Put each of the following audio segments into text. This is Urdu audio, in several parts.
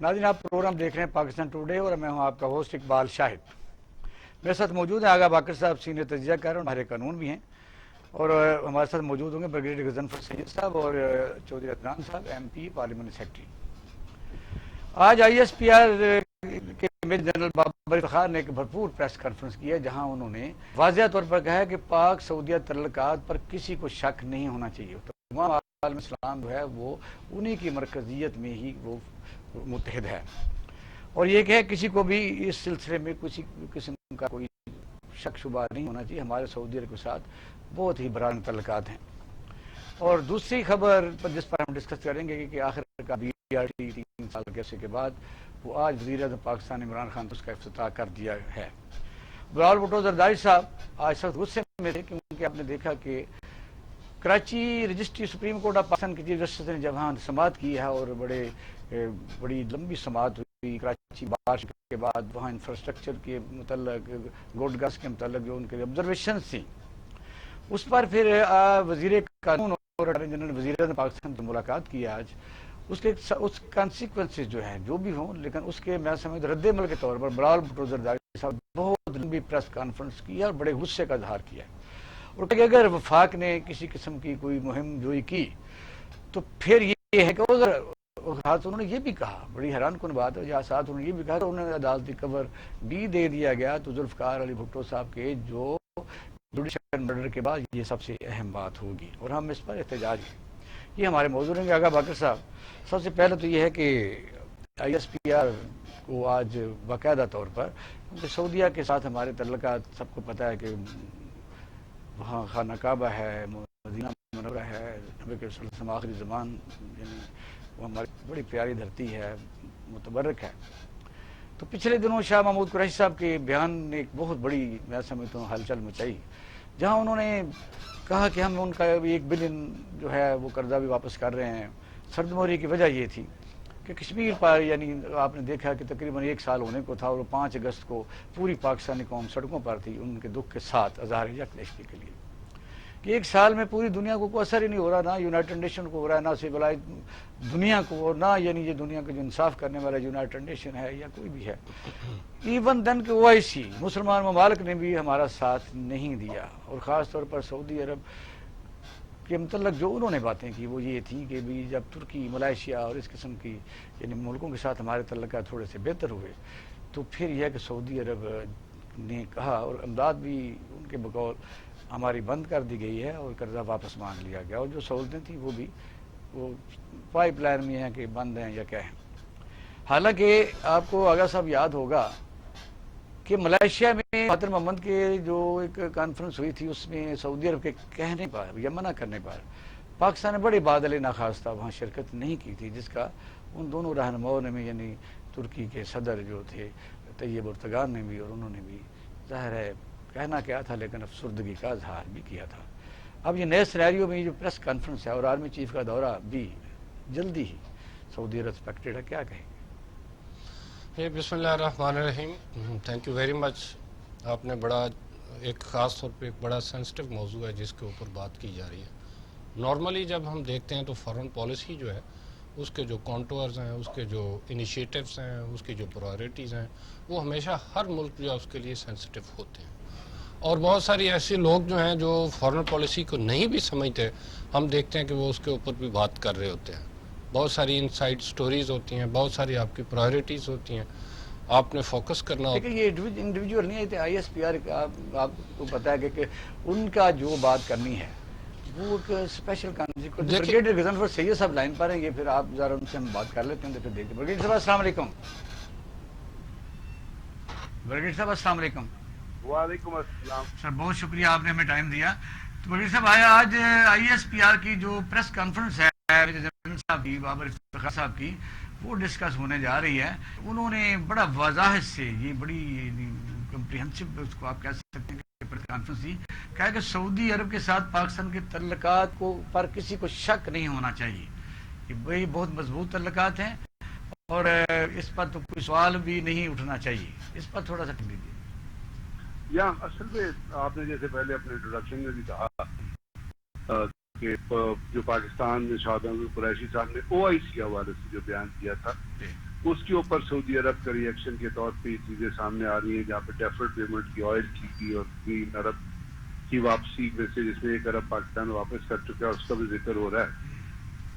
ناظرین، آپ پروگرام دیکھ رہے ہیں پاکستان ٹوڈے اور میں ہوں آپ کا ہوسٹ اقبال شاہد۔ میرے ساتھ موجود ہیں آغا باقر صاحب، سینئر تجزیہ کار اور ماہر قانون بھی ہیں، اور ہمارے ساتھ موجود ہوں گے بریگیڈیئر غضنفر سید صاحب اور چودھری عدنان صاحب، ایم پی پارلیمنٹ سیکرٹری۔ آج آئی ایس پی آر کے میجر جنرل بابر افتخار نے ایک بھرپور پریس کانفرنس کی ہے، جہاں انہوں نے واضح طور پر کہا ہے کہ پاک سعودیہ تعلقات پر کسی کو شک نہیں ہونا چاہیے۔ تمام عالم اسلام جو ہے وہ انہی کی مرکزیت میں ہی وہ متحد ہے، اور یہ کہ کسی کو بھی اس سلسلے میں کسی قسم کا کوئی شک شبہ نہیں ہونا چاہیے۔ ہمارے سعودی عرب کے ساتھ بہت ہی بران تعلقات ہیں۔ اور دوسری خبر جس پر ہم ڈسکس کریں گے کہ آخر کا بی آر ٹی 3 سال کے عرصے کے بعد وہ آج وزیر اعظم پاکستان عمران خان اس کا افتتاح کر دیا ہے۔ بلال بھٹو زرداری صاحب آج سخت غصے میں تھے، کیونکہ آپ نے دیکھا کہ Karachi registry supreme court of Pakistan کی چیف جسٹس نے جب وہاں سماعت کی ہے، اور بڑی لمبی سماعت ہوئی کراچی بارش کے بعد، وہاں انفراسٹرکچر کے متعلق، گوڈ گاس کے متعلق جو ان کے آبزرویشنز تھیں، اس پر پھر وزیر قانون اور اٹارنی جنرل وزیر اعظم پاکستان سے ملاقات کی آج۔ اس کانسیکوینسز جو ہیں جو بھی ہوں، لیکن اس کے میں سمجھ رد عمل کے طور پر بلال بھٹو زرداری صاحب بہت لمبی پریس کانفرنس کی ہے اور بڑے غصے کا اظہار کیا ہے، اور کہ اگر وفاق نے کسی قسم کی کوئی مہم جوئی کی تو پھر یہ ہے کہ انہوں نے یہ بھی کہا، بڑی حیران کن بات ہے، یا ساتھ انہوں نے یہ بھی کہا کہ انہوں نے عدالتی کور بھی دے دیا گیا تو ذوالفقار علی بھٹو صاحب کے جو جوڈیشل مرڈر کے بعد یہ سب سے اہم بات ہوگی، اور ہم اس پر احتجاج ہیں۔ یہ ہمارے موضوع رہیں گے آغا باقر صاحب۔ سب سے پہلے تو یہ ہے کہ آئی ایس پی آر کو آج باقاعدہ طور پر، کیونکہ سعودیہ کے ساتھ ہمارے تعلقات سب کو پتہ ہے کہ وہاں خانہ کعبہ ہے، مدینہ منورہ ہے، نبی کے صلی اللہ علیہ وسلم آخری زمان، یعنی وہ ہماری بڑی پیاری دھرتی ہے، متبرک ہے۔ تو پچھلے دنوں شاہ محمود قریشی صاحب کے بیان نے ایک بہت بڑی میں سمجھتا ہوں ہلچل مچائی، جہاں انہوں نے کہا کہ ہم ان کا 1 بلین جو ہے وہ قرضہ بھی واپس کر رہے ہیں۔ سردموری کی وجہ یہ تھی کہ کشمیر پر، یعنی آپ نے دیکھا کہ تقریباً 1 سال ہونے کو تھا، اور 5 اگست کو پوری پاکستانی قوم سڑکوں پر تھی ان کے دکھ کے ساتھ اظہار یکجہتی کے لیے، کہ 1 سال میں پوری دنیا کو کوئی اثر ہی نہیں ہو رہا، نہ یونائٹڈ نیشن کو ہو رہا ہے، نہ سویلائز دنیا کو، اور نہ یعنی یہ دنیا کا جو انصاف کرنے والا یونائٹڈ نیشن ہے یا کوئی بھی ہے، ایون دن کہ OIC مسلمان ممالک نے بھی ہمارا ساتھ نہیں دیا۔ اور خاص طور پر سعودی عرب کے متعلق جو انہوں نے باتیں کی وہ یہ تھیں کہ بھی جب ترکی، ملائیشیا اور اس قسم کی یعنی ملکوں کے ساتھ ہمارے تعلقات تھوڑے سے بہتر ہوئے، تو پھر یہ کہ سعودی عرب نے کہا، اور امداد بھی ان کے بقول ہماری بند کر دی گئی ہے اور قرضہ واپس مانگ لیا گیا، اور جو سہولتیں تھیں وہ بھی وہ پائپ لائن میں ہیں کہ بند ہیں یا کیا ہیں۔ حالانکہ آپ کو آغا صاحب یاد ہوگا کہ ملائیشیا میں مہاتر محمد کے جو ایک کانفرنس ہوئی تھی، اس میں سعودی عرب کے کہنے پر یا منع کرنے پر پاکستان نے بڑے بادل ناخواستہ وہاں شرکت نہیں کی تھی، جس کا ان دونوں رہنماؤں نے بھی، یعنی ترکی کے صدر جو تھے طیب اردگان نے بھی اور انہوں نے بھی ظاہر ہے کہنا کیا تھا، لیکن افسردگی کا اظہار بھی کیا تھا۔ اب یہ نئے سینیریو میں جو پریس کانفرنس ہے اور آرمی چیف کا دورہ بھی جلدی ہی سعودی عرب ایکسپیکٹڈ ہے، کیا کہیں گے؟ بسم اللہ الرحمن الرحیم۔ Thank you very much. آپ نے بڑا ایک خاص طور پہ ایک بڑا سینسٹیو موضوع ہے جس کے اوپر بات کی جا رہی ہے۔ نارملی جب ہم دیکھتے ہیں تو فارن پالیسی جو ہے اس کے جو کانٹورز ہیں، اس کے جو انیشیٹوز ہیں، اس کی جو پرائورٹیز ہیں، وہ ہمیشہ ہر ملک جو ہے اس کے لیے سینسٹیو ہوتے ہیں، اور بہت ساری ایسے لوگ جو ہیں جو فارن پالیسی کو نہیں بھی سمجھتے، ہم دیکھتے ہیں کہ وہ اس کے اوپر بھی بات کر رہے ہوتے ہیں۔ بہت ساری انسائڈ سٹوریز ہوتی ہیں، بہت ساری آپ کی پرائورٹیز ہوتی ہیں، آپ نے فوکس کرنا ہوتا ہے۔ لیکن یہ انڈیویجول نہیں ہے، آئی ایس پی آر کا آپ کو پتا ہے کہ ان کا جو بات کرنی ہے وہ ایک اسپیشل کانسیکوینس۔ بریگیڈیئر غضنفر سید صاحب لائن پر ہیں، یہ پھر آپ ذرا ان سے ہم بات کر لیتے ہیں تو پھر دیکھتے ہیں۔ بریگیڈیئر صاحب السلام علیکم۔ بریگیڈیئر صاحب السلام علیکم۔ وعلیکم السلام سر بہت شکریہ، آپ نے ہمیں ٹائم دیا۔ تو بریگیڈیئر صاحب آج آئی ایس پی آر کی جو پریس کانفرنس ہے جنرل صاحب کی، بابر افتخار صاحب کی، وہ ڈسکس ہونے جا رہی ہے۔ انہوں نے بڑا وضاحت سے یہ بڑی کمپریہنسو اس کو آپ کہہ سکتے ہیں کہ پریس کانفرنس دی، کہا کہ سعودی عرب کے ساتھ پاکستان کے تعلقات کو پر کسی کو شک نہیں ہونا چاہیے، کہ وہی بہت مضبوط تعلقات ہیں اور اس پر تو کوئی سوال بھی نہیں اٹھنا چاہیے۔ اس پر تھوڑا سا دیجیے۔ یا اصل میں آپ نے جیسے پہلے اپنے انٹروڈکشن میں بھی کہا کہ جو پاکستان میں شاہ محمود قریشی صاحب نے OIC کے حوالے سے جو بیان کیا تھا، اس کے اوپر سعودی عرب کا ریئیکشن کے طور پہ یہ چیزیں سامنے آ رہی ہیں، جہاں پہ ڈیفرڈ پیمنٹ کی آئل کی اور 3 ارب کی واپسی میں سے جس میں 1 ارب پاکستان واپس کر چکا ہے، اس کا بھی ذکر ہو رہا ہے.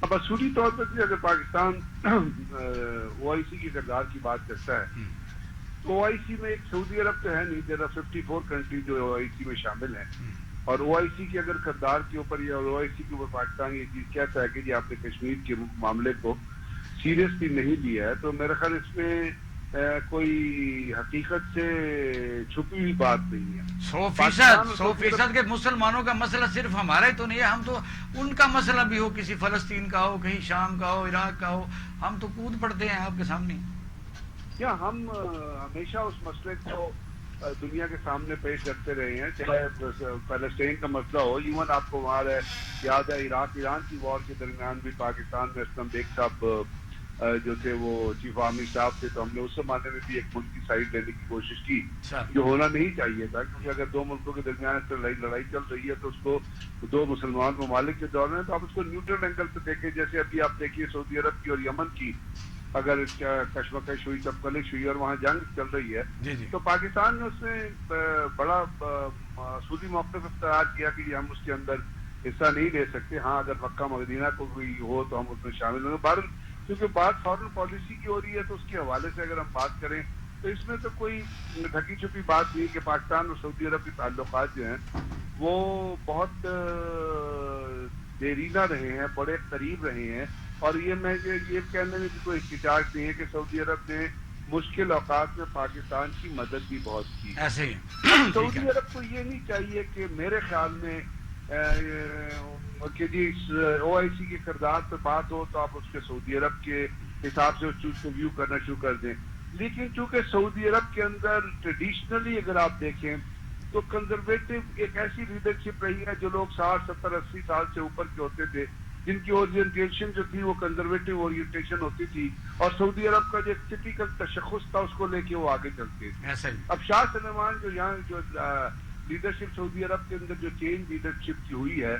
اب اصولی طور پر بھی اگر پاکستان او آئی سی کی کردار کی بات کرتا ہے تو او آئی سی میں ایک سعودی عرب تو ہے نہیں، دیر آر 54 کنٹری جو او آئی سی میں شامل ہیں، اور او آئی سی کی اگر کردار کے اوپر یا او آئی سی کے اوپر پاکستان یہ چیز کہتا ہے کہ جی آپ نے کشمیر کے معاملے کو سیریسلی نہیں لیا ہے، تو میرا خیال اس میں کوئی حقیقت سے چھپی ہوئی بات نہیں ہے. 100% کے مسلمانوں کا مسئلہ صرف ہمارا ہی تو نہیں ہے، ہم تو ان کا مسئلہ بھی ہو، کسی فلسطین کا ہو، کہیں شام کا ہو، عراق کا ہو، ہم تو کود پڑتے ہیں آپ کے سامنے. کیا ہم ہمیشہ اس مسئلے کو دنیا کے سامنے پیش کرتے رہے ہیں، چاہے فلسطین کا مسئلہ ہو، ایون آپ کو وہاں یاد ہے عراق ایران کی وار کے درمیان بھی پاکستان میں اسلم بیگ صاحب جو تھے وہ چیف آرمی اسٹاف تھے، تو ہم نے اس زمانے میں بھی ایک ملک کی سائڈ لینے کی کوشش کی جو ہونا نہیں چاہیے تھا، کیونکہ اگر 2 ملکوں کے درمیان اس طرح لڑائی چل رہی ہے تو اس کو 2 مسلمان ممالک کے دور میں تو آپ اس کو نیوٹرل اینگل سے دیکھیں. جیسے ابھی آپ دیکھیے سعودی عرب کی اور یمن کی اگر کشمکش ہوئی، چپکلش ہوئی اور وہاں جنگ چل رہی ہے تو پاکستان نے اس میں بڑا سودی موقف اختیار کیا کہ ہم اس کے اندر حصہ نہیں لے سکتے. ہاں اگر مکہ مدینہ کو کوئی ہو تو ہم اس میں شامل ہوں گے. کیونکہ بات فارن پالیسی کی ہو رہی ہے تو اس کے حوالے سے اگر ہم بات کریں تو اس میں تو کوئی ڈھکی چھپی بات نہیں کہ پاکستان اور سعودی عرب کے تعلقات جو ہیں وہ بہت دیرینہ رہے ہیں، بڑے قریب رہے ہیں، اور یہ میں یہ کہنے میں بھی کوئی احتجاج نہیں ہے کہ سعودی عرب نے مشکل اوقات میں پاکستان کی مدد بھی بہت کی. ایسے ہی سعودی عرب کو یہ نہیں چاہیے کہ میرے خیال میں کہ جی او آئی سی کے کردار پہ بات ہو تو آپ اس کے سعودی عرب کے حساب سے اس چیز کو ویو کرنا شروع کر دیں. لیکن چونکہ سعودی عرب کے اندر ٹریڈیشنلی اگر آپ دیکھیں تو کنزرویٹو ایک ایسی لیڈرشپ رہی ہے جو لوگ 60 70 80 سال سے اوپر کے ہوتے تھے، جن کی اورینٹیشن جو تھی وہ کنزرویٹو اورینٹیشن ہوتی تھی، اور سعودی عرب کا جو ایک ٹپیکل تشخص تھا اس کو لے کے وہ آگے چلتے تھے. اب شاہ سلمان جو یہاں جو لیڈرشپ سعودی عرب کے اندر جو چینج لیڈرشپ کی ہوئی ہے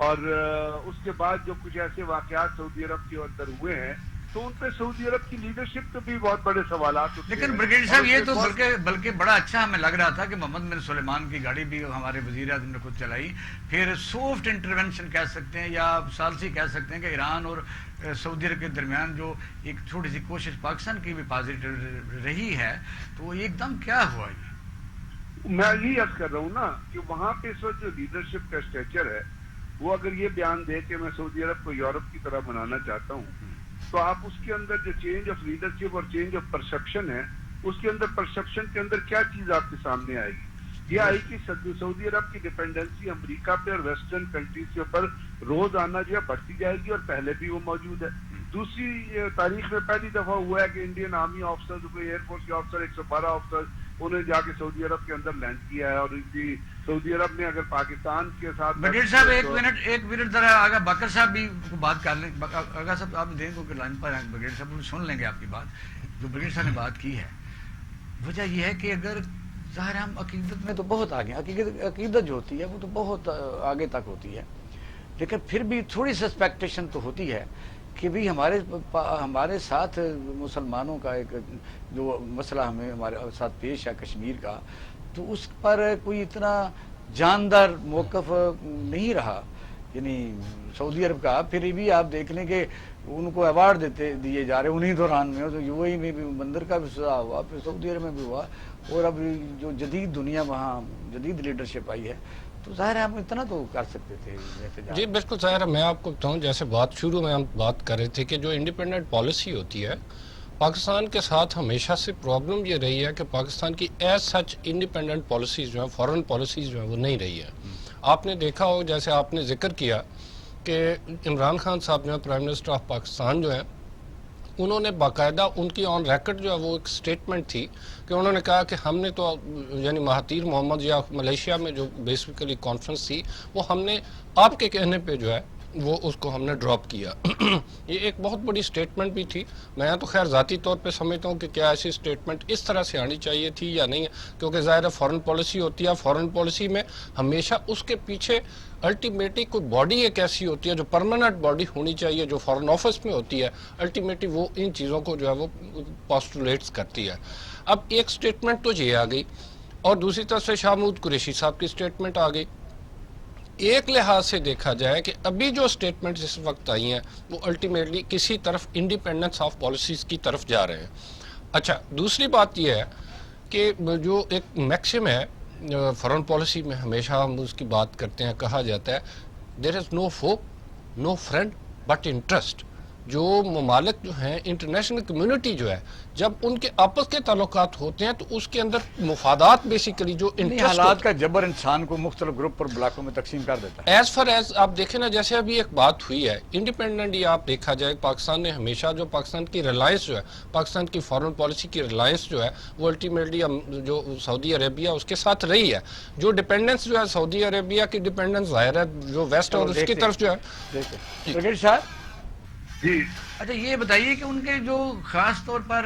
اور اس کے بعد جو کچھ ایسے واقعات سعودی عرب کے اندر ہوئے ہیں تو ان پہ سعودی عرب کی لیڈرشپ تو بھی بہت بڑے سوالات ہوتے ہیں. لیکن بریگیڈیئر صاحب یہ تو بلکہ بڑا اچھا ہمیں لگ رہا تھا کہ محمد بن سلیمان کی گاڑی بھی ہمارے وزیر اعظم نے خود چلائی. پھر سافٹ انٹرونشن کہہ سکتے ہیں یا ثالثی کہہ سکتے ہیں کہ ایران اور سعودی عرب کے درمیان جو ایک چھوٹی سی کوشش پاکستان کی بھی پازیٹیو رہی ہے، تو ایک دم کیا ہوا یہ؟ میں یہی عرض کر رہا ہوں نا کہ وہاں پہ اس وقت جو لیڈرشپ کا اسٹرکچر ہے وہ اگر یہ بیان دے کہ میں سعودی عرب کو یورپ کی طرح بنانا چاہتا ہوں تو آپ اس کے اندر جو چینج آف لیڈرشپ اور چینج آف پرسپشن ہے اس کے اندر پرسپشن کے اندر کیا چیز آپ کے سامنے آئے گی؟ یہ آئی کہ سعودی عرب کی ڈیپینڈنسی امریکہ پہ اور ویسٹرن کنٹریز کے اوپر روز آنا جو ہے بڑھتی جائے گی، اور پہلے بھی وہ موجود ہے. دوسری تاریخ میں پہلی دفعہ ہوا ہے کہ Indian army officer, air force کے آفیسر 112 آفیسر انہیں جا کے سعودی عرب کے اندر لینڈ کیا ہے، اور سعودی عرب نے اگر پاکستان کے ساتھ بریگیڈیئر صاحب ایک منٹ ذرا آگا باقر صاحب بھی بات کر لیں. آگا صاحب آپ دیں گے کہ لائن پر ہیں، بریگیڈیئر صاحب سن لیں گے آپ کی بات. جو بریگیڈیئر صاحب نے بات کی ہے وجہ یہ ہے کہ اگر ظاہر ہم عقیدت میں تو بہت آگے عقیدت جو ہوتی ہے وہ تو بہت آگے تک ہوتی ہے، لیکن پھر بھی تھوڑی سسپیکٹیشن تو ہوتی ہے کہ بھی ہمارے ساتھ مسلمانوں کا ایک جو مسئلہ ہمیں ہمارے ساتھ پیش ہے کشمیر کا، تو اس پر کوئی اتنا جاندار موقف نہیں رہا. یعنی سعودی عرب کا پھر بھی آپ دیکھ لیں کہ ان کو ایوارڈ دیے جا رہے ہیں انہی دوران میں. تو یو اے ای میں بھی بندر کا بھی سزا ہوا، پھر سعودی عرب میں بھی ہوا، اور اب جو جدید دنیا وہاں جدید لیڈرشپ آئی ہے تو ظاہر ہے ہم اتنا تو کر سکتے تھے. جی بالکل ظاہر ہے. میں آپ کو بتاؤں جیسے شروع میں ہم بات کر رہے تھے کہ جو انڈیپینڈنٹ پالیسی ہوتی ہے پاکستان کے ساتھ ہمیشہ سے پرابلم یہ رہی ہے کہ پاکستان کی ایز سچ انڈیپینڈنٹ پالیسیز جو ہیں، فارن پالیسیز جو ہیں وہ نہیں رہی ہے. آپ نے دیکھا ہو جیسے آپ نے ذکر کیا کہ عمران خان صاحب جو ہیں پرائم منسٹر آف پاکستان جو ہیں انہوں نے باقاعدہ ان کی آن ریکارڈ جو ہے وہ ایک سٹیٹمنٹ تھی کہ انہوں نے کہا کہ ہم نے تو یعنی مہاتیر محمد یا ملیشیا میں جو بیسیکلی کانفرنس تھی وہ ہم نے آپ کے کہنے پہ جو ہے وہ اس کو ہم نے ڈراپ کیا. یہ ایک بہت بڑی سٹیٹمنٹ بھی تھی. میں تو خیر ذاتی طور پہ سمجھتا ہوں کہ کیا ایسی سٹیٹمنٹ اس طرح سے آنی چاہیے تھی یا نہیں, کیونکہ ظاہر ہے فارن پالیسی ہوتی ہے. فارن پالیسی میں ہمیشہ اس کے پیچھے الٹیمیٹلی کوئی باڈی ایک ایسی ہوتی ہے جو پرماننٹ باڈی ہونی چاہیے, جو فارن آفس میں ہوتی ہے. الٹیمیٹلی وہ ان چیزوں کو جو ہے وہ پوسٹولیٹس کرتی ہے. اب ایک سٹیٹمنٹ تو یہ آ گئی, اور دوسری طرف سے شاہ محمود قریشی صاحب کی سٹیٹمنٹ آ گئی. ایک لحاظ سے دیکھا جائے کہ ابھی جو سٹیٹمنٹ اس وقت آئی ہیں وہ الٹیمیٹلی کسی طرف انڈیپینڈنس آف پالیسیز کی طرف جا رہے ہیں. اچھا, دوسری بات یہ ہے کہ جو ایک میکسم ہے فارن پالیسی میں, ہمیشہ ہم اس کی بات کرتے ہیں, کہا جاتا ہے دیر از نو فو نو فرینڈ بٹ انٹرسٹ. جو ممالک جو ہیں, انٹرنیشنل کمیونٹی جو ہے, جب ان کے آپس کے تعلقات ہوتے ہیں تو اس کے اندر مفادات بیسیکلی جو انٹرسٹ حالات کا جبر انسان کو مختلف گروپ اور بلاکوں میں تقسیم کر دیتا ہے. ایز فار ایز آپ دیکھیں نا, جیسے ابھی ایک بات ہوئی ہے انڈیپینڈنٹ, یہ آپ دیکھا جائے پاکستان نے ہمیشہ جو پاکستان کی ریلائنس جو ہے, پاکستان کی فارن پالیسی کی ریلائنس جو ہے وہ الٹیمیٹلی جو سعودی عربیہ اس کے ساتھ رہی ہے. جو ڈیپینڈنس جو ہے سعودی عربیہ کی ڈیپینڈنس ظاہر ہے جو ویسٹ اور اس کی طرف جو ہے. برگیڈ صاحب جی اچھا یہ بتائیے کہ ان کے جو خاص طور پر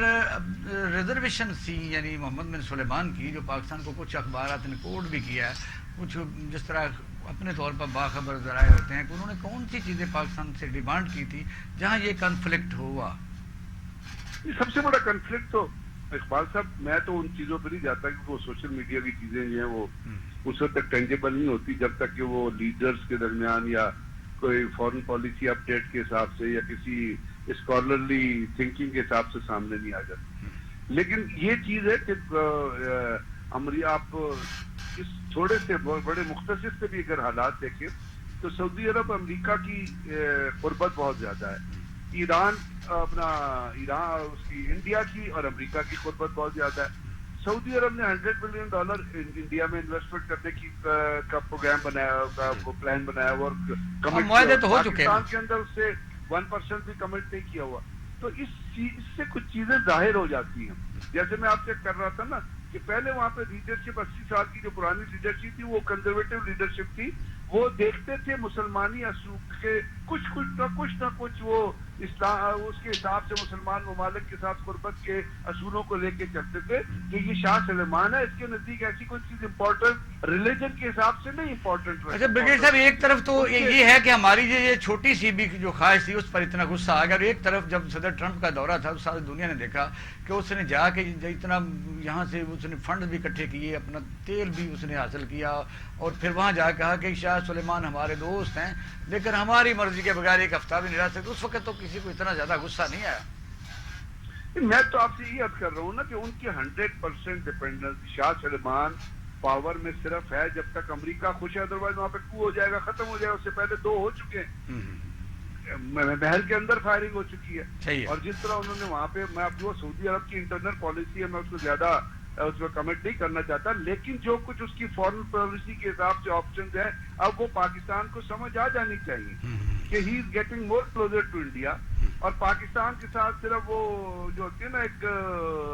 ریزرویشن تھی, یعنی محمد بن سلیمان کی, جو پاکستان کو کچھ اخبارات نے کوٹ بھی کیا ہے, کچھ جس طرح اپنے طور پر باخبر ذرائع ہوتے ہیں, کہ انہوں نے کون سی چیزیں پاکستان سے ڈیمانڈ کی تھی جہاں یہ کنفلکٹ ہوا؟ سب سے بڑا کنفلکٹ تو اقبال صاحب, میں تو ان چیزوں پہ نہیں جاتا کیونکہ وہ سوشل میڈیا کی چیزیں جو ہیں وہ اس وقت تک ٹینجیبل نہیں ہوتی جب تک کہ وہ لیڈرز کے درمیان یا کوئی فارن پالیسی اپ ڈیٹ کے حساب سے یا کسی اسکالرلی تھنکنگ کے حساب سے سامنے نہیں آ جاتی. لیکن یہ چیز ہے کہ آپ اس تھوڑے سے بڑے مختصر سے بھی اگر حالات دیکھیں تو سعودی عرب امریکہ کی قربت بہت زیادہ ہے. ایران اس کی انڈیا کی اور امریکہ کی قربت بہت زیادہ ہے. سعودی عرب نے $100 بلین انڈیا میں انویسٹمنٹ کرنے کی کا پروگرام بنایا, پلان بنایا ہوا, اور معاہدے تو ہو چکے ہیں, پاکستان کے اندر اس سے 1% بھی کمٹ نہیں کیا ہوا. تو اس سے کچھ چیزیں ظاہر ہو جاتی ہیں. جیسے میں آپ سے کر رہا تھا نا کہ پہلے وہاں پہ لیڈرشپ 80 سال کی جو پرانی لیڈرشپ تھی وہ کنزرویٹو لیڈرشپ تھی. وہ دیکھتے تھے مسلمانی اصول کے کچھ نہ کچھ وہ اسلام اس کے حساب سے مسلمان ممالک کے ساتھ قربت کے اصولوں کو لے کے چلتے تھے کہ یہ شاہ سلیمان ہے, اس کے نزدیک ایسی کوئی چیز امپورٹنٹ ریلیجن کے حساب سے نہیں امپورٹنٹ. اچھا برگیڈ صاحب, ایک طرف تو یہ ہے کہ ہماری یہ چھوٹی سی بھی جو خواہش تھی اس پر اتنا غصہ آ گیا, اور ایک طرف جب صدر ٹرمپ کا دورہ تھا ساری دنیا نے دیکھا کہ اس نے جا کے اتنا یہاں سے اس نے فنڈ بھی اکٹھے کیے, اپنا تیل بھی اس نے حاصل کیا, اور پھر وہاں جا کہا کہ شاہ سلیمان ہمارے دوست ہیں لیکن ہماری مرضی کے بغیر ایک ہفتہ بھی نہیں رہ سکتے. اس وقت تو کسی کو اتنا زیادہ غصہ نہیں آیا. میں تو آپ سے یہ عرض کر رہا ہوں نا کہ ان کی 100% ڈیپینڈنس شاہ سلیمان پاور میں صرف ہے جب تک امریکہ خوش ہے, ادروائز وہاں پہ کو ہو جائے گا, ختم ہو جائے گا. اس سے پہلے 2 ہو چکے ہیں, محل کے اندر فائرنگ ہو چکی ہے. اور جس طرح انہوں نے وہاں پہ, میں اب جو سعودی عرب کی انٹرنل پالیسی ہے میں اس کو زیادہ اس میں کمنٹ نہیں کرنا چاہتا, لیکن جو کچھ اس کی فارن پالیسی کے حساب سے آپشنز ہیں اب وہ پاکستان کو سمجھ آ جانی چاہیے کہ he is getting more closer to India. اور پاکستان کے ساتھ صرف وہ جو ہوتی ہے نا ایک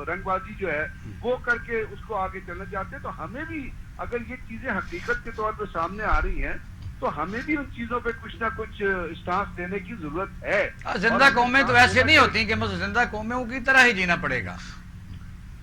رنگ بازی جو ہے وہ کر کے اس کو آگے چلنا چاہتے ہیں. تو ہمیں بھی اگر یہ چیزیں حقیقت کے طور پہ سامنے آ رہی ہیں تو ہمیں بھی ان چیزوں پہ کچھ نہ کچھ اسٹانس دینے کی ضرورت ہے. زندہ قومیں تو ایسے نہیں ہوتی کہ بس زندہ قوموں کی طرح ہی جینا پڑے گا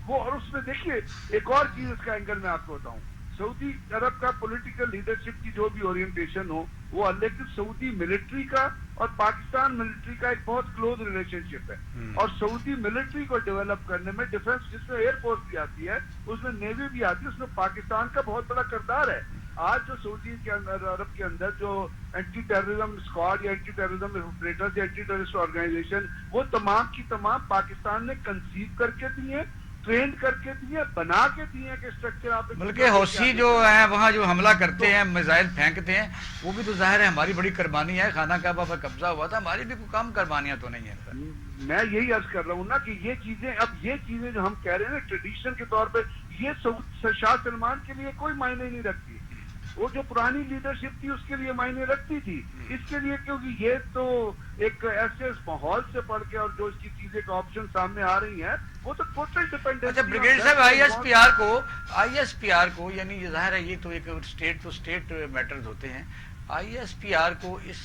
وہ. اور اس میں دیکھیے ایک اور چیز اس کا اینگل میں آپ کو بتاؤں, سعودی عرب کا پولیٹیکل لیڈرشپ کی جو بھی اورینٹیشن ہو وہ, لیکن سعودی ملٹری کا اور پاکستان ملٹری کا ایک بہت کلوز ریلیشن شپ ہے. اور سعودی ملٹری کو ڈیولپ کرنے میں ڈیفنس, جس میں ایئر فورس بھی آتی ہے, اس میں نیوی بھی آتی ہے, اس میں پاکستان کا بہت بڑا کردار ہے. آج جو سعودی کے اندر عرب کے اندر جو اینٹی ٹیررزم اسکواڈ یا اینٹی ٹیررزم آپریٹرز یا اینٹی ٹیررسٹ آرگنائزیشن, وہ تمام کی تمام پاکستان نے کنسیو کر کے دی ہیں, ٹرینڈ کر کے دیے, بنا کے دیے کہ اسٹرکچر آپ. بلکہ حوثی جو ہیں وہاں جو حملہ کرتے ہیں, میزائل پھینکتے ہیں, وہ بھی تو ظاہر ہے ہماری بڑی قربانی ہے. خانہ کعبہ پر قبضہ ہوا تھا, ہماری بھی کوئی کم قربانیاں تو نہیں ہیں. میں یہی عرض کر رہا ہوں نا کہ یہ چیزیں, اب یہ چیزیں جو ہم کہہ رہے ہیں نا ٹریڈیشن کے طور پہ, یہ شاہ سلمان کے لیے کوئی معنی نہیں رکھتی. وہ جو پرانی لیڈرشپ تھی اس کے لیے معنی رکھتی تھی, اس کے لیے کیونکہ یہ تو ایک ایسے ماحول سے پڑھ کے اور جو اس کی چیزیں کا آپشن سامنے آ رہی ہیں وہ تو ٹوٹل ڈیپینڈنٹ. اچھا بریگیڈ صاحب, آئی ایس پی آر کو یعنی یہ ظاہر ہے یہ تو ایک اسٹیٹ ٹو اسٹیٹ میٹرز ہوتے ہیں. آئی ایس پی آر کو اس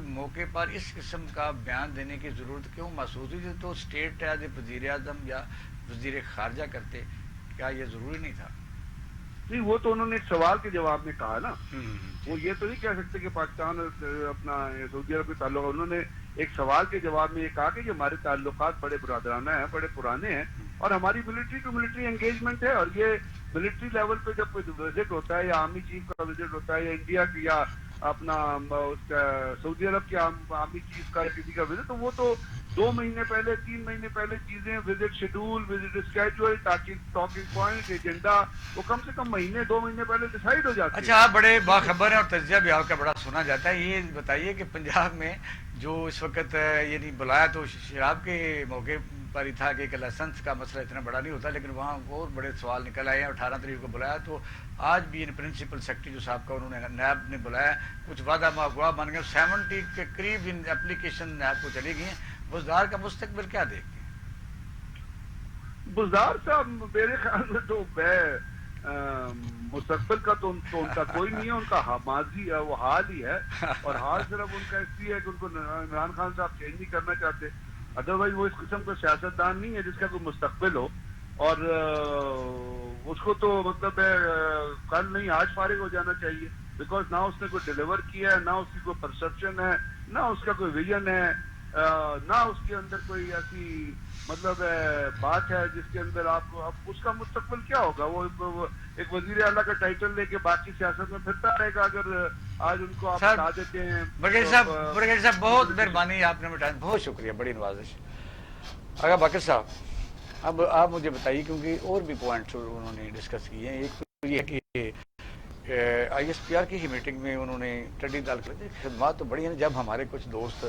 موقع پر اس قسم کا بیان دینے کی ضرورت کیوں محسوس ہوئی؟ تو اسٹیٹ ایز اے وزیر اعظم یا وزیر خارجہ کرتے، کیا یہ ضروری نہیں تھا؟ نہیں، وہ تو انہوں نے ایک سوال کے جواب میں کہا نا، وہ یہ تو نہیں کہہ سکتے کہ پاکستان اپنا سعودی عرب کے تعلق، انہوں نے ایک سوال کے جواب میں یہ کہا کہ ہمارے تعلقات بڑے برادرانہ ہیں، بڑے پرانے ہیں، اور ہماری ملٹری ٹو ملٹری انگیجمنٹ ہے، اور یہ ملٹری لیول پہ جب کوئی وزٹ ہوتا ہے یا آرمی چیف کا وزٹ ہوتا ہے یا انڈیا کی یا اپنا اس کا سعودی عرب کے آرمی چیف کا کسی کا وزٹ، تو وہ تو 2 مہینے پہلے 3 مہینے پہلے چیزیں، visit schedule, visit schedule, talking point, agenda, وہ کم سے کم مہینے 2 مہینے پہلے ڈیسائیڈ ہو جاتے ہیں۔ اچھا، آپ بڑے باخبر ہیں اور تجزیہ بھی آپ کا بڑا سنا جاتا ہے، یہ بتائیے کہ پنجاب میں جو اس وقت یعنی بلایا تو شراب کے موقع پر ہی تھا کہ ایک لائسنس کا مسئلہ اتنا بڑا نہیں ہوتا، لیکن وہاں اور بڑے سوال نکل آئے ہیں۔ 18 تاریخ کو بلایا تو آج بھی پرنسپل سیکرٹری جو صاحب کا انہوں نے نیب نے بلایا، کچھ وعدہ معاہدہ بن گیا، 70 کے قریب ان اپلیکیشن نیب کو چلی گئی ہیں۔ بزدار کا مستقبل کیا دیکھتے ہیں؟ بزدار صاحب میرے خیال میں تو مستقبل کا تو ان کا کوئی نہیں ہے، ان کا ماضی ہے، وہ حال ہی ہے، اور حال صرف ان کا اس لیے ہے کہ ان کو عمران خان صاحب چینج نہیں کرنا چاہتے، ادروائز وہ اس قسم کا سیاستدان نہیں ہے جس کا کوئی مستقبل ہو، اور اس کو تو مطلب ہے کل نہیں آج فارغ ہو جانا چاہیے، بیکاز نہ اس نے کوئی ڈیلیور کیا ہے، نہ اس کی کوئی پرسپشن ہے، نہ اس کا کوئی ویژن ہے، نہ اس کے اندر کوئی ایسی مطلب بات ہے جس کے اندر آپ کو اب اس کا مستقبل کیا ہوگا؟ وہ ایک وزیر اعلیٰ کا ٹائٹل لے کے باقی سیاست میں پھرتا رہے گا اگر آج ان کو آپ بتا دیتے ہیں۔ برگیڈ صاحب بہت مہربانی، آپ نے بتایا، بہت شکریہ، بڑی نوازش۔ آغا باقر صاحب، اب آپ مجھے بتائیے، کیونکہ اور بھی پوائنٹس انہوں نے ڈسکس کیے ہیں، ایک تو یہ کہ آئی ایس پی آر کی ہی میٹنگ میں انہوں نے ٹڈی دال کی خدمات تو بڑی ہیں، جب ہمارے کچھ دوست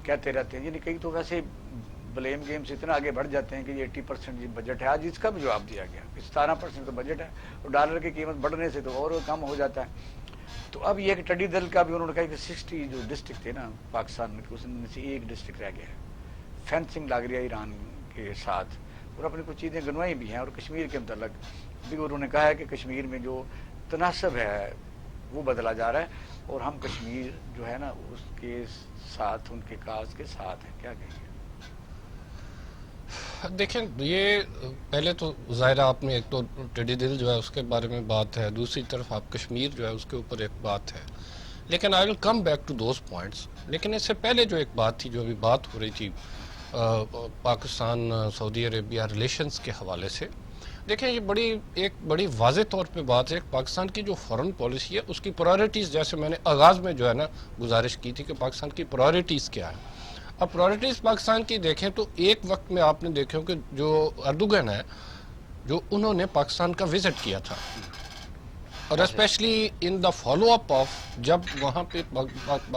کہتے رہتے ہیں، یعنی کئی تو ویسے بلیم گیم سے اتنا آگے بڑھ جاتے ہیں کہ یہ 80% بجٹ ہے، آج اس کا بھی جواب دیا گیا کہ 17% تو بجٹ ہے، اور ڈالر کی قیمت بڑھنے سے تو اور کم ہو جاتا ہے۔ تو اب یہ کہ ٹڈی دل کا بھی انہوں نے کہا کہ 60 جو ڈسٹرکٹ تھے نا پاکستان میں، اس میں سے ایک ڈسٹرکٹ رہ گیا ہے، فینسنگ لگ رہی ہے ایران کے ساتھ، اور اپنی کچھ چیزیں گنوائی بھی ہیں، اور کشمیر کے متعلق بھی انہوں نے کہا ہے کہ کشمیر میں جو تناسب ہے وہ بدلا جا رہا ہے، اور ہم کشمیر جو ہے نا اس کے ساتھ، ان کے کاز کے ساتھ ہیں، کیا کہیں گے؟ دیکھیں، یہ پہلے تو ظاہر آپ نے ایک تو ٹڈی دل جو ہے اس کے بارے میں بات ہے، دوسری طرف آپ کشمیر جو ہے اس کے اوپر ایک بات ہے، لیکن I will come back to those points. لیکن اس سے پہلے جو ایک بات تھی، جو ابھی بات ہو رہی تھی پاکستان سعودی عربیہ ریلیشنز کے حوالے سے، دیکھیں یہ ایک بڑی واضح طور پہ بات ہے، پاکستان کی جو فارن پالیسی ہے اس کی پرائرٹیز، جیسے میں نے آغاز میں جو ہے نا گزارش کی تھی کہ پاکستان کی پرائرٹیز کیا ہے۔ اب پرائرٹیز پاکستان کی دیکھیں تو ایک وقت میں آپ نے دیکھا کہ جو اردوغن ہے، جو انہوں نے پاکستان کا وزٹ کیا تھا، اور especially in the follow up of جب وہاں پہ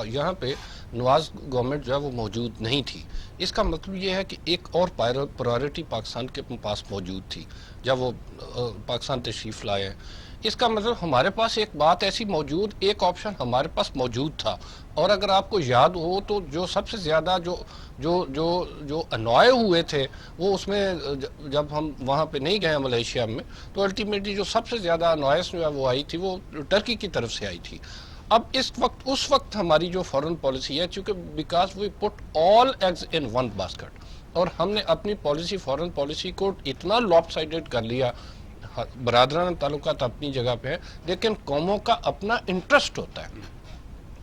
یہاں پہ نواز گورنمنٹ جو ہے وہ موجود نہیں تھی، اس کا مطلب یہ ہے کہ ایک اور پرائرٹی پاکستان کے پاس موجود تھی جب وہ پاکستان تشریف لائے۔ اس کا مطلب ہمارے پاس ایک بات ایسی موجود، ایک آپشن ہمارے پاس موجود تھا، اور اگر آپ کو یاد ہو تو جو سب سے زیادہ جو انوائے ہوئے تھے وہ اس میں، جب ہم وہاں پہ نہیں گئے ملیشیا میں، تو الٹیمیٹلی جو سب سے زیادہ انوائس جو ہے وہ آئی تھی وہ ٹرکی کی طرف سے آئی تھی۔ اب اس وقت ہماری جو فارن پالیسی ہے، چونکہ because we put all eggs in one basket, اور ہم نے اپنی فارن پالیسی کو اتنا لاپ سائڈڈ کر لیا، برادران تعلقات اپنی جگہ پہ ہیں لیکن قوموں کا اپنا انٹرسٹ ہوتا ہے،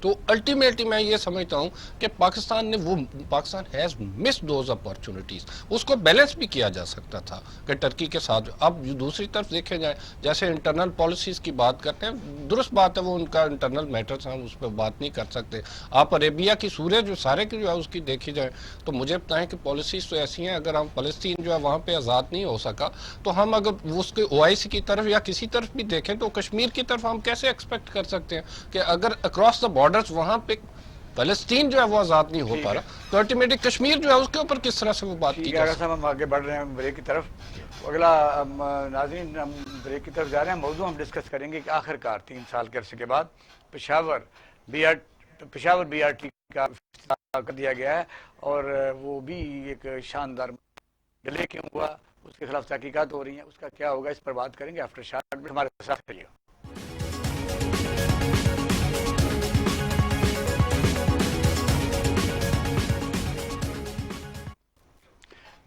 تو الٹیمیٹلی میں یہ سمجھتا ہوں کہ Pakistan has miss those opportunities, اس کو بیلنس بھی کیا جا سکتا تھا کہ ٹرکی کے ساتھ۔ اب دوسری طرف دیکھے جائیں، جیسے انٹرنل پالیسیز کی بات کرتے ہیں، درست بات ہے وہ ان کا انٹرنل میٹرز ہیں، اس پہ بات نہیں کر سکتے۔ آپ عربیہ کی صورت جو سارے کی جو ہے اس کی دیکھی جائیں تو مجھے بتائیں کہ پالیسیز تو ایسی ہیں، اگر ہم فلسطین جو ہے وہاں پہ آزاد نہیں ہو سکا تو ہم اگر اس کے OIC کی طرف یا کسی طرف بھی دیکھیں تو کشمیر کی طرف ہم کیسے ایکسپیکٹ کر سکتے ہیں کہ اگر اکراس دا بارڈرز وہاں پہ فلسطین جو ہے وہ آزاد نہیں ہو پا رہا تو الٹیمیٹلی کشمیر جو ہے اس کے اوپر کس طرح سے وہ بات کی جائے؟ ہم آگے بڑھ رہے ہیں بریک کی طرف، اگلا ناظرین ہم بریک کی طرف جا رہے ہیں، موضوع ہم ڈسکس کریں گے کہ آخر کار 3 سال کے عرصے کے بعد پشاور BRT کا افتتاح کر دیا گیا ہے، اور وہ بھی ایک شاندار ڈیلے کیوں ہوا، اس کے خلاف تحقیقات ہو رہی ہیں، اس کا کیا ہوگا، اس پر بات کریں گے آفٹر شارٹ۔ ہمارے ساتھ رہیے۔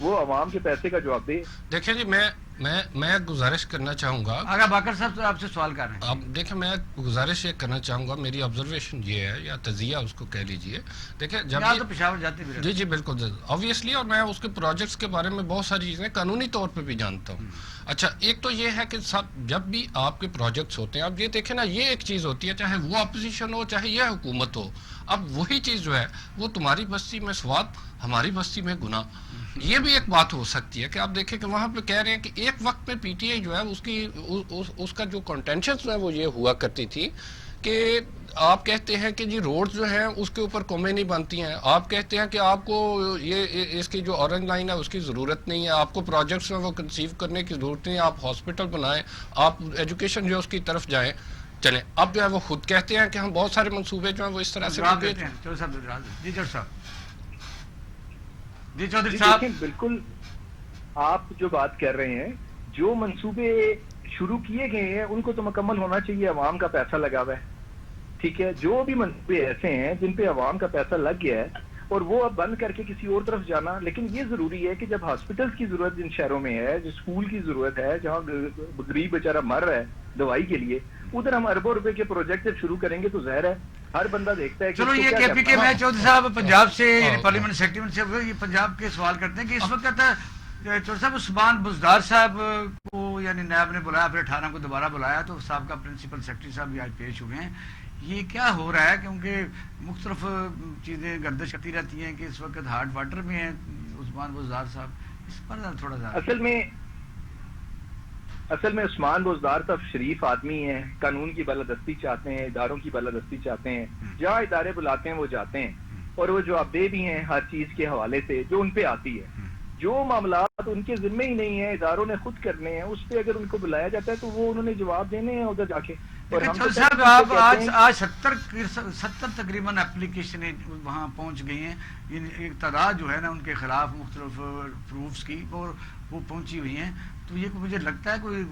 وہ عوام کے پیسے کا جواب دے. دیکھیں جی میں گزارش کرنا چاہوں گا. آگا باقر صاحب تو آپ سے سوال کر رہے ہیں. اب دیکھیں میں گزارش یہ کرنا چاہوں گا, میری آبزرویشن یہ ہے یا تجزیہ اس کو کہہ لیجئے. دیکھیں جب یہاں تو پشاور جاتے بھی رہتے جی بالکل آبویسلی, اور میں اس کے پروجیکٹس کے بارے میں بہت ساری چیزیں قانونی طور پہ بھی جانتا ہوں. اچھا ایک تو یہ ہے کہ جب بھی آپ کے پروجیکٹس ہوتے ہیں, اب یہ دیکھیں نا, یہ ایک چیز ہوتی ہے چاہے وہ اپوزیشن ہو چاہے یہ حکومت ہو, اب وہی چیز جو ہے وہ تمہاری بستی میں سواد ہماری بستی میں گناہ, یہ بھی ایک بات ہو سکتی ہے کہ آپ دیکھیں کہ وہاں پہ کہہ رہے ہیں کہ ایک وقت میں پی ٹی آئی جو ہے اس کا جو کنٹینشنز ہے وہ یہ ہوا کرتی تھی کہ آپ کہتے ہیں کہ جی روڈ جو ہیں اس کے اوپر قومیں نہیں بنتی ہیں, آپ کہتے ہیں کہ آپ کو یہ اس کی جو اورنج لائن ہے اس کی ضرورت نہیں ہے, آپ کو پروجیکٹس ہیں وہ کنسیو کرنے کی ضرورت نہیں ہے, آپ ہاسپٹل بنائیں, آپ ایجوکیشن جو ہے اس کی طرف جائیں. چلیں اب جو ہے وہ خود کہتے ہیں کہ ہم بہت سارے منصوبے جو ہیں وہ اس طرح سے جی چودھری صاحب. بالکل آپ جو بات کر رہے ہیں, جو منصوبے شروع کیے گئے ہیں ان کو تو مکمل ہونا چاہیے, عوام کا پیسہ لگا ہوا ہے, ٹھیک ہے. جو بھی منصوبے ایسے ہیں جن پہ عوام کا پیسہ لگ گیا ہے اور وہ اب بند کر کے کسی اور طرف جانا, لیکن یہ ضروری ہے کہ جب ہاسپٹلس کی ضرورت جن شہروں میں ہے, جو اسکول کی ضرورت ہے, جہاں غریب بیچارہ مر رہا ہے دوائی کے لیے, ادھر ہم اربوں روپے کے پروجیکٹ جب شروع کریں گے تو ظاہر ہے ہر بندہ دیکھتا ہے. چلو یہ کے پی کے میں چودھری صاحب پنجاب سے پارلیمنٹ سیکٹری سے یہ پنجاب کے سوال کرتے ہیں کہ اس وقت چودھری صاحب عثمان بزدار صاحب کو یعنی نیب نے بلایا, پھر 18 کو دوبارہ بلایا, تو صاحب کا پرنسپل سیکرٹری صاحب بھی آج پیش ہوئے ہیں. یہ کیا ہو رہا ہے, کیونکہ مختلف چیزیں گردش کرتی رہتی ہیں کہ اس وقت ہارڈ واٹر میں ہیں عثمان بزدار صاحب, اس پر تھوڑا سا. اصل میں عثمان بزدار صاحب شریف آدمی ہیں, قانون کی بالادستی چاہتے ہیں, اداروں کی بالادستی چاہتے ہیں, جہاں ادارے بلاتے ہیں وہ جاتے ہیں, اور وہ جواب دہ بھی ہیں ہر چیز کے حوالے سے جو ان پہ آتی ہے. جو معاملات ان کے ذمہ ہی نہیں ہیں, اداروں نے خود کرنے ہیں, اس پہ اگر ان کو بلایا جاتا ہے تو وہ انہوں نے جواب دینے ہیں ادھر جا کے. صاحب آپ آج 70 تقریباً اپلیکیشنیں وہاں پہنچ گئی ہیں, ایک تعداد جو ہے نا ان کے خلاف مختلف پروفس کی, اور وہ پہنچی ہوئی ہیں, تو یہ مجھے لگتا ہے کوئی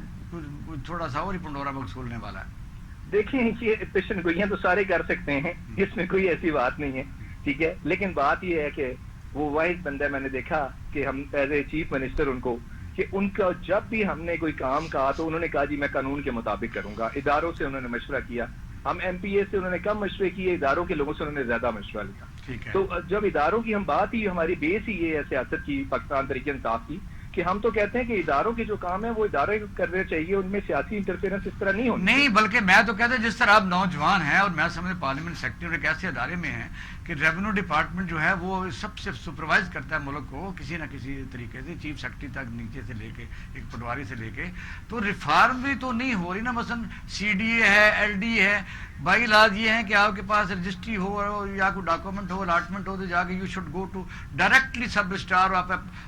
تھوڑا سا اور ہی پنڈورا باکس کھولنے والا ہے. دیکھیں یہ پیشن گوئیاں تو سارے کر سکتے ہیں, اس میں کوئی ایسی بات نہیں ہے, ٹھیک ہے, لیکن بات یہ ہے کہ وہ واحد بندہ میں نے دیکھا کہ ہم ایز اے چیف منسٹر ان کو, کہ ان کا جب بھی ہم نے کوئی کام کہا تو انہوں نے کہا جی میں قانون کے مطابق کروں گا. اداروں سے انہوں نے مشورہ کیا, ہم ایم پی اے سے انہوں نے کم مشورے کیے, اداروں کے لوگوں سے انہوں نے زیادہ مشورہ لیا. تو جب اداروں کی ہم بات ہی, ہماری بیس ہی یہ ہے سیاست کی, پاکستان تحریک انصاف کی, کہ ہم تو کہتے ہیں کہ اداروں کے جو کام ہے وہ ادارے کرنے چاہیے, ان میں سیاسی انٹرفیئرنس اس طرح نہیں ہونا. نہیں بلکہ میں تو کہتا ہوں جس طرح آپ نوجوان ہیں, اور میں سمجھے پارلیمنٹ سیکرٹری ایک ایسے ادارے میں ہیں کہ ریونیو ڈپارٹمنٹ جو ہے وہ سب سے سپروائز کرتا ہے ملک کو کسی نہ کسی طریقے سے, چیف سیکرٹری تک نیچے سے لے کے ایک پٹواری سے لے کے, تو ریفارم بھی تو نہیں ہو رہی نا. مثلا سی ڈی اے ہے, ایل ڈی ہے, بائی لاز یہ ہیں کہ آپ کے پاس رجسٹری ہو یا کوئی ڈاکومنٹ ہو, الاٹمنٹ ہو, تو جا کے you should go to directly sub registrar,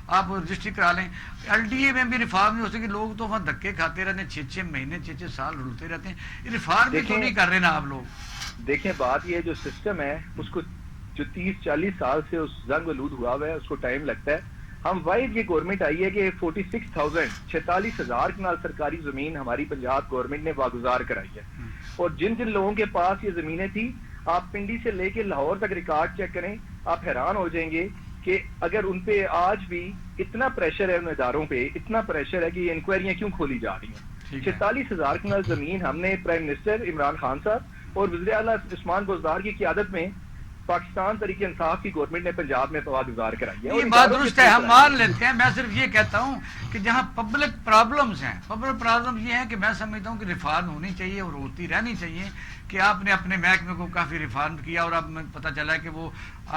آپ رجسٹری کرا لیں. ایل ڈی اے میں بھی ریفارم نہیں ہو سکے, لوگ تو وہاں دھکے کھاتے رہتے ہیں, 6 مہینے 6 سال رلتے رہتے ہیں. ریفارم بھی تو نہیں کر رہے نا آپ لوگ. دیکھیں بات یہ جو سسٹم ہے اس کو جو 30-40 سال سے اس زنگ آلود ہوا ہوا ہے اس کو ٹائم لگتا ہے. ہم واحد یہ گورنمنٹ آئی ہے کہ 46,000 کنال سرکاری زمین ہماری پنجاب گورنمنٹ نے واگزار کرائی ہے, اور جن لوگوں کے پاس یہ زمینیں تھی, آپ پنڈی سے لے کے لاہور تک ریکارڈ چیک کریں, آپ حیران ہو جائیں گے کہ اگر ان پہ آج بھی اتنا پریشر ہے, ان اداروں پہ اتنا پریشر ہے کہ یہ انکوائریاں کیوں کھولی جا رہی ہیں. 46,000 کنال زمین ہم نے پرائم منسٹر عمران خان صاحب اور وزیر اعلیٰ عثمان بزدار کی قیادت میں پاکستان تحریک انصاف کی گورنمنٹ نے پنجاب میں واگزار کرائی ہے. یہ بات درست ہے, ہم مان لیتے ہیں. میں صرف یہ کہتا ہوں کہ جہاں پبلک پرابلمز ہیں, پبلک پرابلم یہ ہیں کہ میں سمجھتا ہوں کہ ریفارم ہونی چاہیے اور ہوتی رہنی چاہیے. کہ آپ نے اپنے محکمے کو کافی ریفارم کیا, اور اب میں پتہ چلا ہے کہ وہ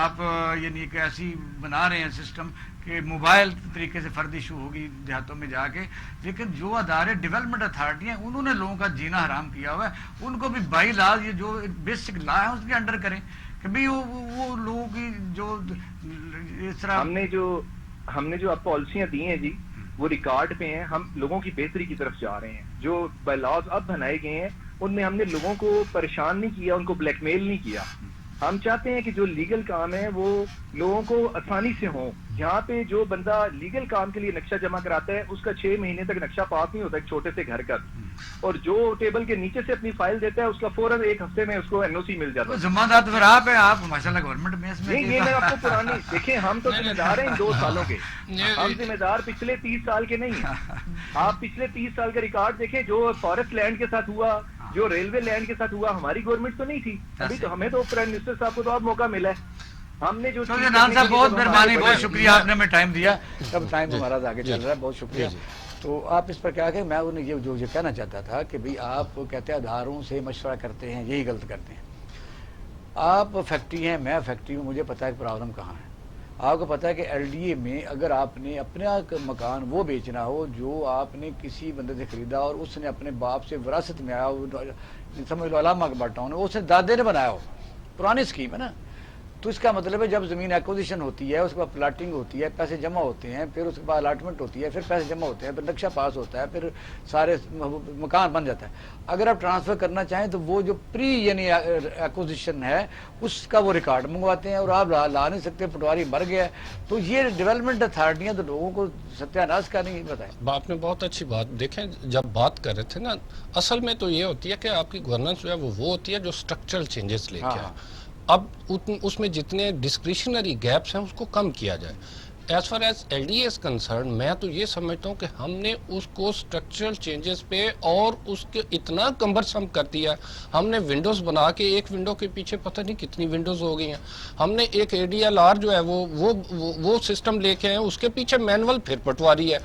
آپ یعنی ایک ایسی بنا رہے ہیں سسٹم کہ موبائل طریقے سے فرد ایشو ہوگی دیہاتوں میں جا کے, لیکن جو ادارے ڈیولپمنٹ اتھارٹی ہیں انہوں نے لوگوں کا جینا حرام کیا ہوا ہے, ان کو بھی بائی لاز یہ جو بیسک لا ہے اس کے انڈر کریں کہ بھئی وہ لوگوں کی جو اس طرح ہم نے جو اب پالیسیاں دی ہیں جی وہ ریکارڈ پہ ہیں. ہم لوگوں کی بہتری کی طرف جا رہے ہیں. جو بائی لاز اب بنائے گئے ہیں ان میں ہم نے لوگوں کو پریشان نہیں کیا, ان کو بلیک میل نہیں کیا, ہم چاہتے ہیں کہ جو لیگل کام ہے وہ لوگوں کو آسانی سے ہوں. یہاں پہ جو بندہ لیگل کام کے لیے نقشہ جمع کراتا ہے اس کا 6 مہینے تک نقشہ پاس نہیں ہوتا ایک چھوٹے سے گھر کا, اور جو ٹیبل کے نیچے سے اپنی فائل دیتا ہے اس کا فوراً 1 ہفتے میں اس کو NOC مل جاتا تو ہے. ذمہ دار تو پھر آپ ہیں, آپ ماشاء اللہ گورنمنٹ میں اس میں نہیں, یہ میں آپ کو پرانی دیکھیں, ہم تو ذمہ دار ہیں ان 2 سالوں کے, ہم ذمہ دار پچھلے 30 سال کے نہیں ہیں. آپ پچھلے 30 سال کا ریکارڈ دیکھیں, جو فارسٹ لینڈ کے ساتھ ہوا, جو ریلوے لینڈ کے ساتھ ہوا, ہماری گورنمنٹ تو نہیں تھی ابھی, تو ہمیں تو پرائم منسٹر صاحب کو تو اب موقع ملا ہے. ہم نے جو چلیے نان صاحب بہت مہربانی, بہت شکریہ آپ نے ہمیں ٹائم دیا. اب ٹائم ہمارا آگے چل رہا ہے, بہت شکریہ. تو آپ اس پر کیا کہ میں انہیں یہ کہنا چاہتا تھا کہ بھئی آپ کہتے ہیں اداروں سے مشورہ کرتے ہیں, یہی غلط کرتے ہیں. آپ فیکٹری ہیں, میں فیکٹری ہوں, مجھے پتا ہے کہ پرابلم کہاں ہے. آپ کو پتا ہے کہ LDA میں اگر آپ نے اپنا مکان وہ بیچنا ہو جو آپ نے کسی بندے سے خریدا اور اس نے اپنے باپ سے وراثت میں آیا ہو, سمجھ لو علامہ اقبال ٹاؤن ہے, وہ اس نے دادے نے بنایا ہو, پرانی اسکیم ہے نا, تو اس کا مطلب ہے جب زمین ایکوزیشن ہوتی ہے, اس کے بعد پلاٹنگ ہوتی ہے, پیسے جمع ہوتے ہیں, پھر اس کے بعد الاٹمنٹ ہوتی ہے, پھر پیسے جمع ہوتے ہیں, پھر نقشہ پاس ہوتا ہے, پھر سارے مکان بن جاتا ہے. اگر آپ ٹرانسفر کرنا چاہیں تو وہ جو پری یعنی ایکوزیشن ہے اس کا وہ ریکارڈ منگواتے ہیں, اور آپ لا نہیں سکتے, پٹواری مر گیا. تو یہ ڈیولپمنٹ اتھارٹیاں تو لوگوں کو ستیہ ناش کا نہیں بتائیں. آپ نے بہت اچھی بات, دیکھیں جب بات کر رہے تھے نا, اصل میں تو یہ ہوتی ہے کہ آپ کی گورننس جو ہے وہ ہوتی ہے جو اسٹرکچرل چینجز لے کے آئے. اب اس میں جتنے ڈسکریشنری گیپس ہیں اس کو کم کیا جائے. As far as LDA is concern, میں تو یہ سمجھتا ہوں کہ ہم نے اس کو اسٹرکچرل چینجز پہ اور اس کے اتنا کمبرسم کر دیا. ہم نے ونڈوز بنا کے, ایک ونڈو کے پیچھے پتہ نہیں کتنی ونڈوز ہو گئی ہیں. ہم نے ایک ADLR جو ہے وہ سسٹم لے کے آئے, اس کے پیچھے مینول پھر پٹواری ہے.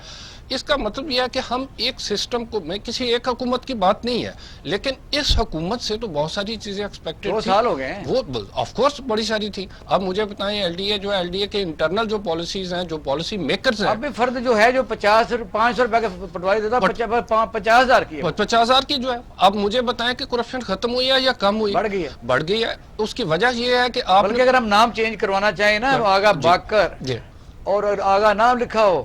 اس کا مطلب یہ ہے کہ ہم ایک سسٹم کو, میں کسی ایک حکومت کی بات نہیں ہے, لیکن اس حکومت سے تو بہت ساری چیزیں ایکسپیکٹڈ 2 تھی, سال ہو گئے ہیں, وہ آف کورس بڑی ساری تھی. اب مجھے بتائیں LDA جو ہے, LDA کے انٹرنل جو پالیسیز ہیں, جو پالیسی میکرز ہیں, اب بھی فرد جو ہے جو 500 روپے کا پٹواری دیتا 50,000 کی ہے, 50,000 کی جو ہے. اب مجھے بتائیں کہ کرپشن ختم ہوئی ہے یا کم ہوئی؟ بڑھ گئی ہے. بڑھ گئی ہے. اس کی وجہ یہ ہے کہ آپ بلکہ اگر ہم نام چینج کروانا چاہیں نا, آگا باکر اور آگا نام لکھا ہو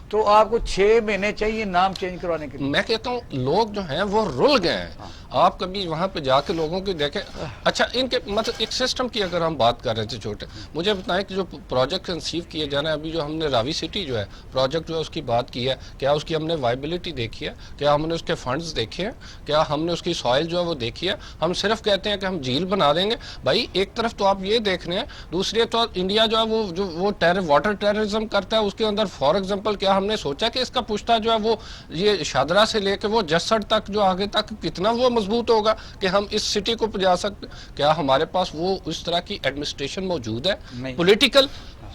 تو آپ کو 6 مہینے چاہیے نام چینج کروانے کے لیے. میں کہتا ہوں لوگ جو ہیں وہ رل گئے ہیں. آپ کبھی وہاں پہ جا کے لوگوں کی دیکھیں. اچھا, ان کے مطلب ایک سسٹم کی اگر ہم بات کر رہے تھے چھوٹے, مجھے بتائیں کہ جو پروجیکٹ کنسیو کیے جا رہے ہیں, ابھی جو ہم نے راوی سٹی جو ہے پروجیکٹ جو ہے اس کی بات کی ہے, کیا اس کی ہم نے وائبلٹی دیکھی ہے؟ کیا ہم نے اس کے فنڈز دیکھے ہیں؟ کیا ہم نے اس کی سوائل جو ہے وہ دیکھی ہے؟ ہم صرف کہتے ہیں کہ ہم جھیل بنا دیں گے. بھائی ایک طرف تو آپ یہ دیکھ رہے ہیں, دوسری تو انڈیا جو ہے وہ واٹر ٹیررزم کرتا ہے. اس کے اندر فار ایگزامپل کیا ہم نے سوچا کہ اس کا پشتہ جو ہے وہ یہ شادرہ سے لے کے وہ جسڑ تک جو آگے تک کتنا وہ مضبوط ہوگا کہ ہم اس سٹی کو پجا سکتے؟ کیا ہمارے پاس وہ اس طرح کی ایڈمنسٹریشن موجود ہے پولیٹیکل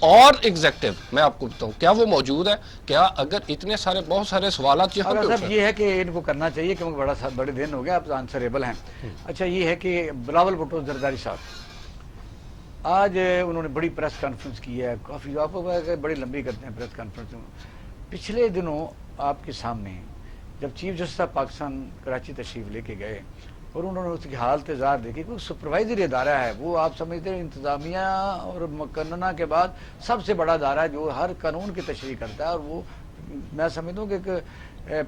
اور ایگزیکٹو؟ میں آپ کو بتاؤں کیا وہ موجود ہے؟ کیا اگر اتنے سارے بہت سارے سوالات صاحب یہ ہے کہ ان کو کرنا چاہیے کیونکہ بڑے دن ہو گیا, آپ آنسریبل ہیں. اچھا, یہ ہے کہ بلاول بھٹو زرداری صاحب آج انہوں نے بڑی پریس کانفرنس کی ہے, کافی آپ بڑی لمبی کرتے ہیں پریس کانفرنس. پچھلے دنوں آپ کے سامنے جب chief justice of Pakistan Karachi تشریف لے کے گئے اور انہوں نے اس کی حالت زار دیکھی, کوئی سپروائزری ادارہ ہے وہ, آپ سمجھتے ہیں انتظامیہ اور مقننہ کے بعد سب سے بڑا ادارہ ہے جو ہر قانون کی تشریح کرتا ہے, اور وہ میں سمجھتا ہوں کہ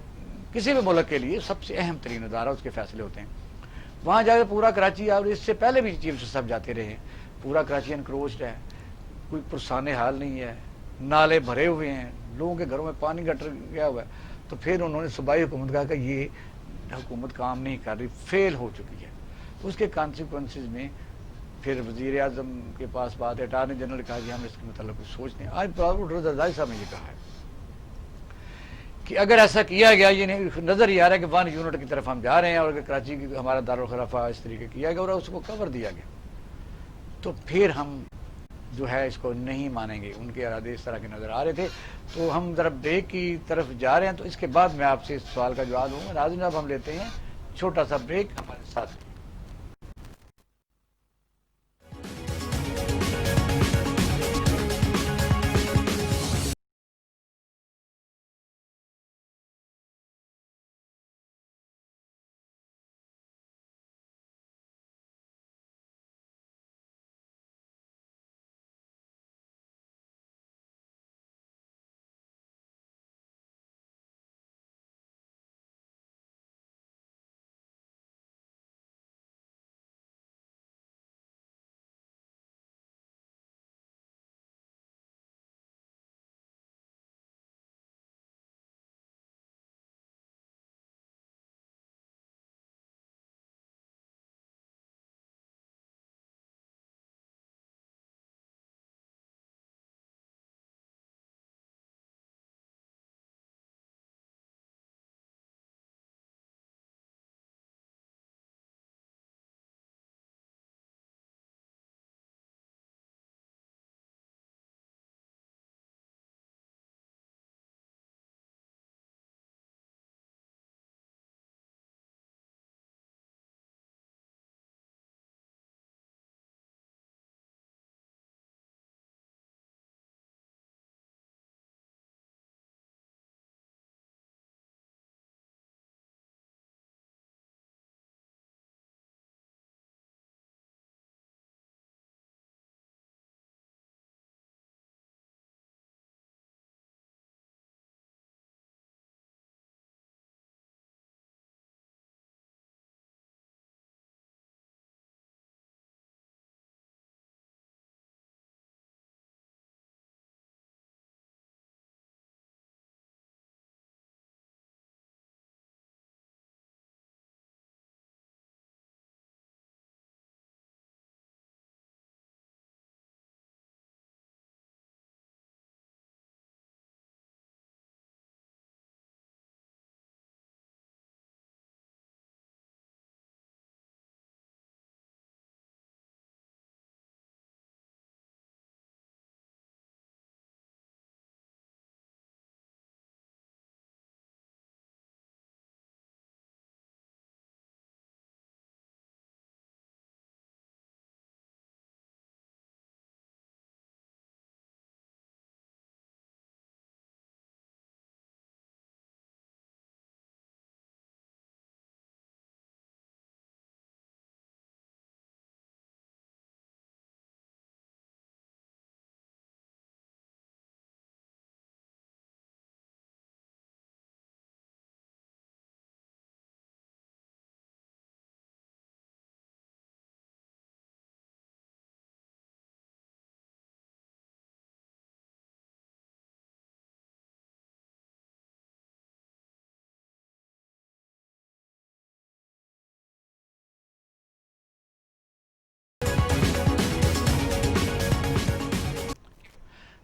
کسی بھی ملک کے لیے سب سے اہم ترین ادارہ, اس کے فیصلے ہوتے ہیں. وہاں جا کے پورا کراچی, اور اس سے پہلے بھی چیف جسٹس صاحب جاتے رہے, پورا کراچی انکروچڈ ہے, کوئی پرسان حال نہیں ہے, نالے بھرے ہوئے ہیں, لوگوں کے گھروں میں پانی گٹر گیا ہوا ہے. تو پھر انہوں نے صوبائی حکومت کہا کہ یہ حکومت کام نہیں کر رہی, فیل ہو چکی ہے. اس کے کانسیکوینسز میں پھر وزیر اعظم کے پاس بات ہے, اٹارنی جنرل نے کہا کہ ہم اس کے متعلق کچھ سوچتے ہیں. آج بلاول زرداری صاحب نے یہ کہا ہے کہ اگر ایسا کیا گیا, یہ نظر ہی آ رہا ہے کہ 1 یونٹ کی طرف ہم جا رہے ہیں, اور اگر کراچی کی ہمارا دارالخلافہ اس طریقے کیا گیا اور اس کو کور دیا گیا, تو پھر ہم جو ہے اس کو نہیں مانیں گے. ان کے ارادے اس طرح کے نظر آ رہے تھے. تو ہم ذرا بریک کی طرف جا رہے ہیں, تو اس کے بعد میں آپ سے اس سوال کا جواب دوں گا. ناظرین, اب ہم لیتے ہیں چھوٹا سا بریک, ہمارے ساتھ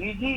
DG